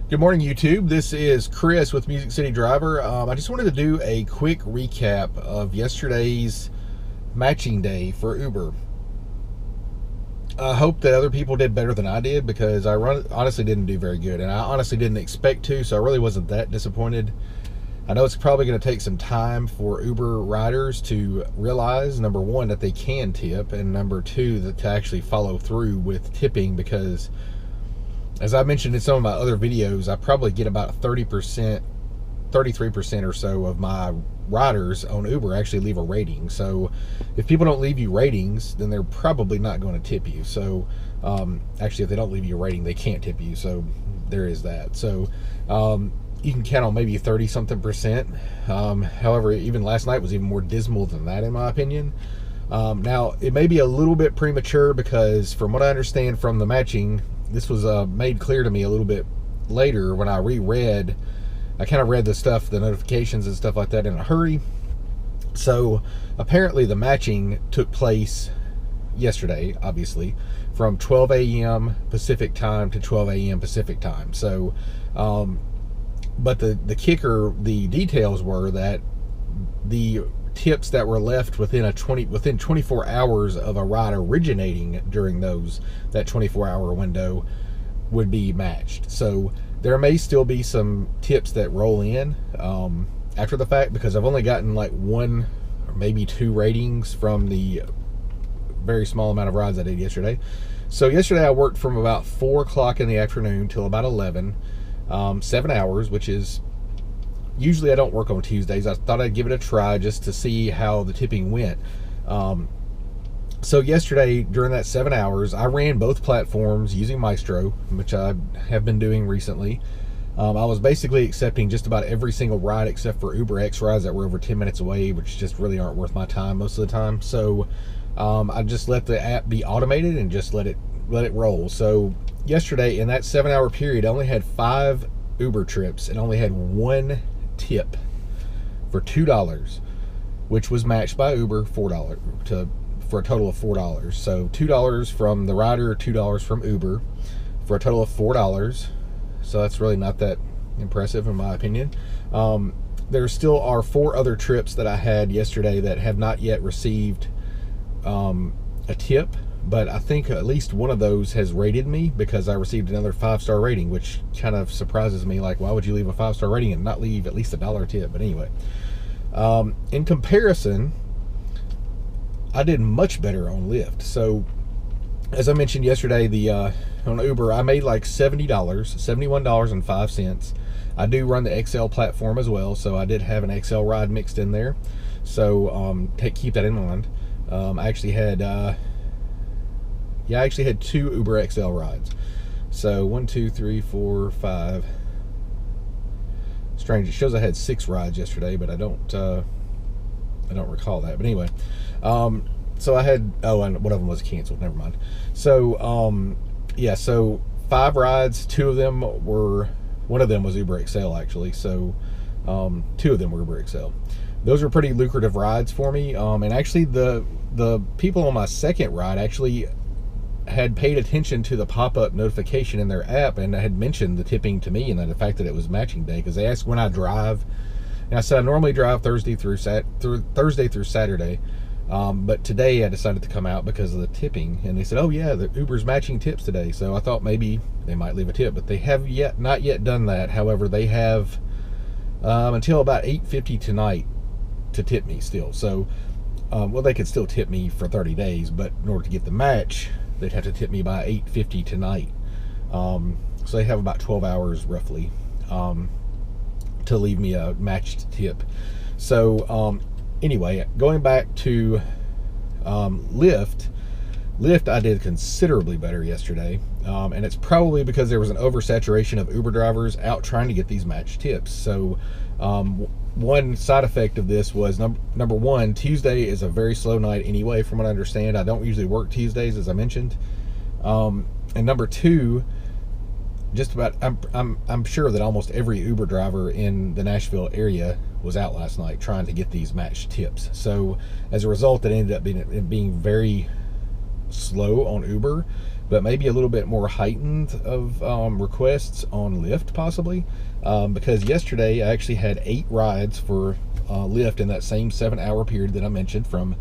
Good morning, YouTube. This is Chris with Music City Driver. I just wanted to do a quick recap of yesterday's matching day for Uber. I hope that other people did better than I did because honestly didn't do very good, and I honestly didn't expect to, so I really wasn't that disappointed. I know it's probably going to take some time for Uber riders to realize, number one, that they can tip, and number two, that to actually follow through with tipping, because as I mentioned in some of my other videos, I probably get about 30%, 33% or so of my riders on Uber actually leave a rating. So if people don't leave you ratings, then they're probably not going to tip you. So actually, if they don't leave you a rating, they can't tip you. So there is that. So you can count on maybe 30-something%. However, even last night was even more dismal than that, in my opinion. Now, it may be a little bit premature because from what I understand from the matching, this was made clear to me a little bit later when I reread. I kind of read the stuff, the notifications and stuff like that in a hurry. So apparently the matching took place yesterday, obviously, from 12 a.m. Pacific time to 12 a.m. Pacific time. So, but the kicker, the details were that the tips that were left within 24 hours of a ride originating during that 24-hour window would be matched. So there may still be some tips that roll in after the fact, because I've only gotten like one or maybe two ratings from the very small amount of rides I did yesterday. So yesterday I worked from about 4 o'clock in the afternoon till about 11, 7 hours, which is, usually I don't work on Tuesdays. I thought I'd give it a try just to see how the tipping went. So yesterday, during that 7 hours, I ran both platforms using Mystro, which I have been doing recently. I was basically accepting just about every single ride except for Uber X rides that were over 10 minutes away, which just really aren't worth my time most of the time. So I just let the app be automated and just let it roll. So yesterday, in that 7-hour period, I only had 5 Uber trips and only had one tip for $2, which was matched by Uber for a total of $4. So $2 from the rider, $2 from Uber, for a total of $4. So that's really not that impressive in my opinion. There still are 4 other trips that I had yesterday that have not yet received a tip, but I think at least one of those has rated me because I received another 5-star rating, which kind of surprises me. Like, why would you leave a 5-star rating and not leave at least $1 tip? But anyway, in comparison, I did much better on Lyft. So as I mentioned yesterday, on Uber, I made like $70, $71.05. I do run the XL platform as well, so I did have an XL ride mixed in there. So keep that in mind. I actually had 2 Uber XL rides. So 1, 2, 3, 4, 5. Strange, it shows I had 6 rides yesterday, but I don't recall that. But anyway, so I had, and one of them was canceled, never mind. So so 5 rides, 2 of them were, one of them was Uber XL actually. So 2 of them were Uber XL. Those were pretty lucrative rides for me. And actually the people on my second ride actually had paid attention to the pop-up notification in their app and had mentioned the tipping to me and the fact that it was matching day, because they asked when I drive, and I said I normally drive Thursday through Saturday, but today I decided to come out because of the tipping, and they said, oh yeah, the Uber's matching tips today. So I thought maybe they might leave a tip, but they have not yet done that. However, they have until about 8:50 tonight to tip me still. So well, they could still tip me for 30 days, but in order to get the match, they'd have to tip me by 8:50 tonight. So they have about 12 hours roughly to leave me a matched tip. So anyway, going back to Lyft, I did considerably better yesterday, and it's probably because there was an oversaturation of Uber drivers out trying to get these matched tips. So one side effect of this was number one, Tuesday is a very slow night anyway, from what I understand. I don't usually work Tuesdays, as I mentioned. And number two, just about, I'm sure that almost every Uber driver in the Nashville area was out last night trying to get these matched tips. So as a result, it ended up being very slow on Uber. but maybe a little bit more heightened of requests on Lyft possibly, because yesterday I actually had 8 rides for Lyft in that same 7-hour period that I mentioned, from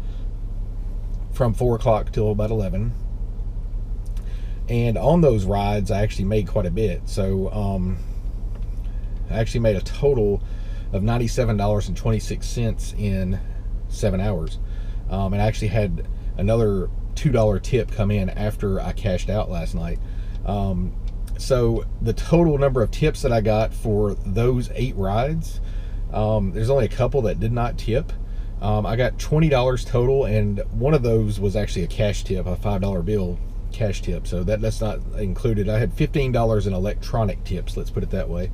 4 o'clock till about 11. And on those rides I actually made quite a bit. So I actually made a total of $97.26 in 7 hours. And I actually had another $2 tip come in after I cashed out last night. So the total number of tips that I got for those 8 rides, there's only a couple that did not tip. I got $20 total, and one of those was actually a cash tip, a $5 bill cash tip, so that's not included. I had $15 in electronic tips, let's put it that way.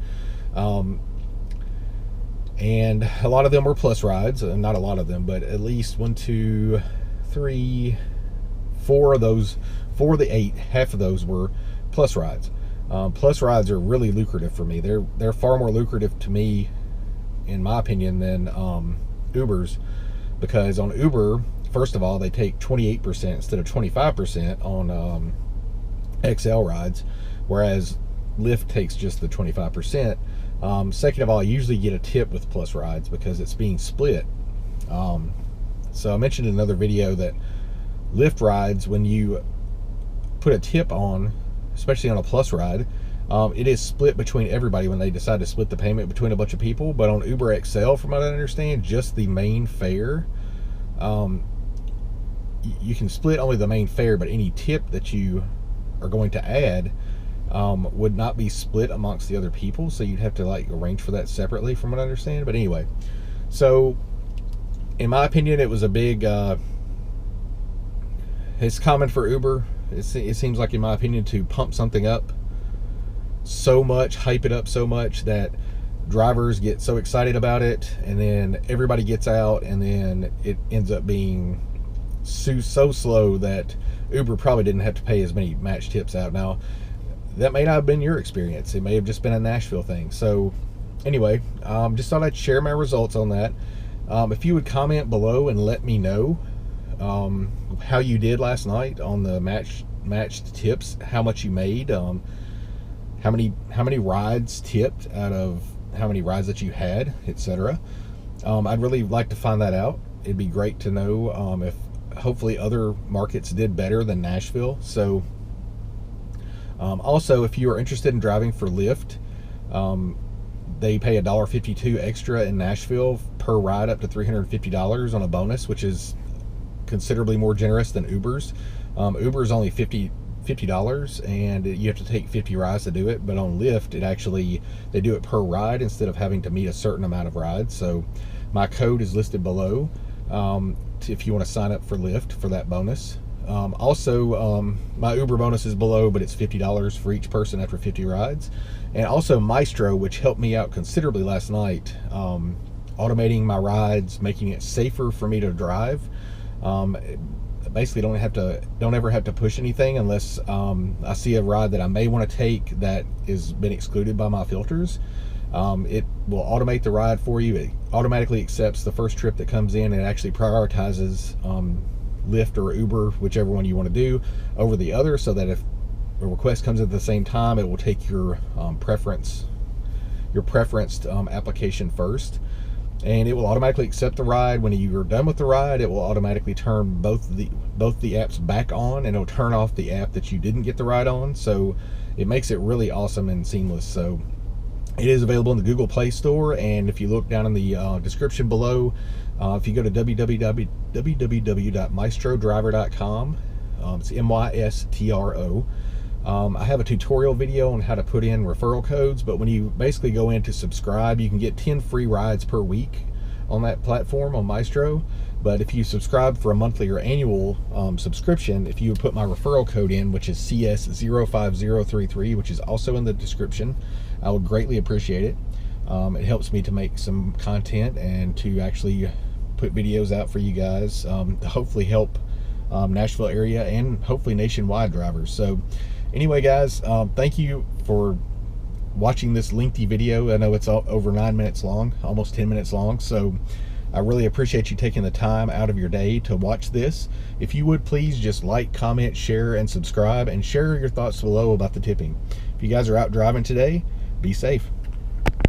And a lot of them were plus rides. Not a lot of them, but at least 1, 2, 3, 4 of those, 4 of the 8, half of those were plus rides. Plus rides are really lucrative for me. They're far more lucrative to me, in my opinion, than Uber's, because on Uber, first of all, they take 28% instead of 25% on XL rides, whereas Lyft takes just the 25%. Second of all, I usually get a tip with plus rides because it's being split. So I mentioned in another video that Lyft rides, when you put a tip on, especially on a plus ride, it is split between everybody when they decide to split the payment between a bunch of people. But on Uber XL, from what I understand, just the main fare, you can split only the main fare, but any tip that you are going to add would not be split amongst the other people, so you'd have to like arrange for that separately, from what I understand. But anyway, so in my opinion, it was a big it's common for Uber, it seems like, in my opinion, to pump something up so much, hype it up so much that drivers get so excited about it, and then everybody gets out, and then it ends up being so slow that Uber probably didn't have to pay as many match tips out. Now, that may not have been your experience. It may have just been a Nashville thing. So anyway, just thought I'd share my results on that. If you would comment below and let me know how you did last night on the matched tips, how much you made, how many rides tipped out of how many rides that you had, etc. I'd really like to find that out. It'd be great to know if hopefully other markets did better than Nashville. So also, if you are interested in driving for Lyft, they pay $1.52 extra in Nashville per ride, up to $350 on a bonus, which is considerably more generous than Uber's. Uber's only $50, and you have to take 50 rides to do it. But on Lyft, they do it per ride instead of having to meet a certain amount of rides. So my code is listed below if you want to sign up for Lyft for that bonus. Also, my Uber bonus is below, but it's $50 for each person after 50 rides. And also Mystro, which helped me out considerably last night, automating my rides, making it safer for me to drive. Basically, don't ever have to push anything unless I see a ride that I may want to take that has been excluded by my filters. It will automate the ride for you. It automatically accepts the first trip that comes in, and it actually prioritizes Lyft or Uber, whichever one you want to do, over the other, so that if a request comes at the same time, it will take your preferenced application first, and it will automatically accept the ride. When you're done with the ride, it will automatically turn both the apps back on, and it'll turn off the app that you didn't get the ride on. So it makes it really awesome and seamless. So it is available in the Google Play Store, and if you look down in the description below, if you go to www.mystrodriver.com, it's Mystro. I have a tutorial video on how to put in referral codes, but when you basically go in to subscribe, you can get 10 free rides per week on that platform on Mystro. But if you subscribe for a monthly or annual subscription, if you put my referral code in, which is CS05033, which is also in the description, I would greatly appreciate it. It helps me to make some content and to actually put videos out for you guys, to hopefully help Nashville area and hopefully nationwide drivers. So anyway, guys, thank you for watching this lengthy video. I know it's over 9 minutes long, almost 10 minutes long. So I really appreciate you taking the time out of your day to watch this. If you would please just like, comment, share, and subscribe, and share your thoughts below about the tipping. If you guys are out driving today, be safe.